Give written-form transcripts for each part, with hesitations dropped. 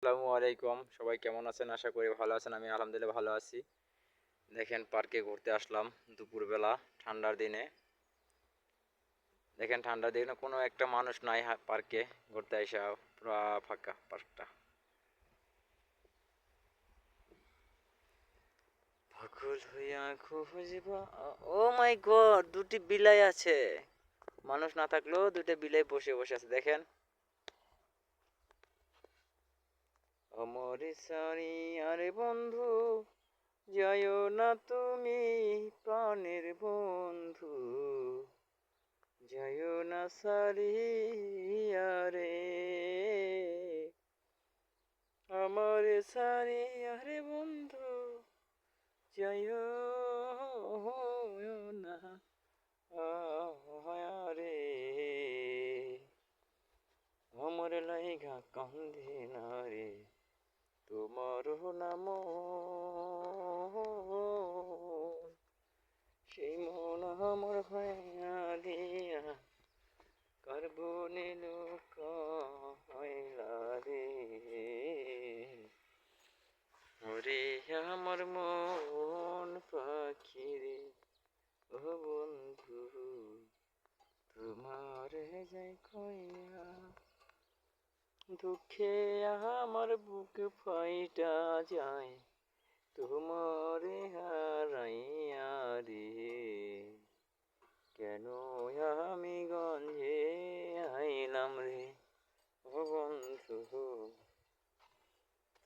আসসালামু আলাইকুম। সবাই কেমন আছেন? আশা করি ভালো আছেন। আমি আলহামদুলিল্লাহ ভালো আছি। দেখেন পার্কে ঘুরতে আসলাম দুপুরবেলা ঠান্ডার দিনে। দেখেন ঠান্ডার দিনে কোনো একটা মানুষ নাই পার্কে ঘুরতে আইসা পুরা ফাঁকা পার্কটা। পাগল হইয়া খুঁজবা। ও মাই গড, দুটি বিলাই আছে। মানুষ না থাকলেও দুটো বিলাই বসে বসে আছে দেখেন। অমরে সারি আরে বন্ধু, যাইও না তুমি প্রাণের বন্ধু, যাইও না সারিয়া রে, আমার সারিয়া রে বন্ধু, যাইও না রে, আমার লাইগা কান্দে না রে, তোমার নাম সেই মন আমার ভাঙা দিয়া কার্বনে লুকাইলা রে, ওরে আমার মন পাখি রে, ও বন্ধু তোমার যাই কইয়া, দুঃখে আমার বুক ফাইটা যায় তোমারে হারাইয়া রে, কেন আমি গঞ্জে আইলাম রে, ও বন্ধু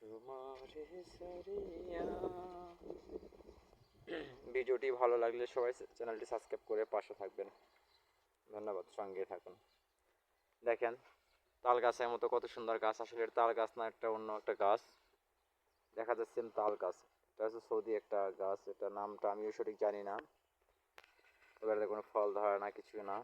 তোমারে সারিয়া। ভিডিওটি ভালো লাগলে সবাই চ্যানেলটি সাবস্ক্রাইব করে পাশে থাকবেন। ধন্যবাদ, সঙ্গে থাকুন। দেখেন তাল গাছের মতো কত সুন্দর গাছ, আসলে তাল গাছ না, একটা অন্য একটা গাছ দেখা যাচ্ছে। তাল গাছ, এটা হচ্ছে সৌদি একটা গাছ, এটা নামটা আমিও সঠিক জানি না। এবারে কোনো ফল ধরে না, কিছু না।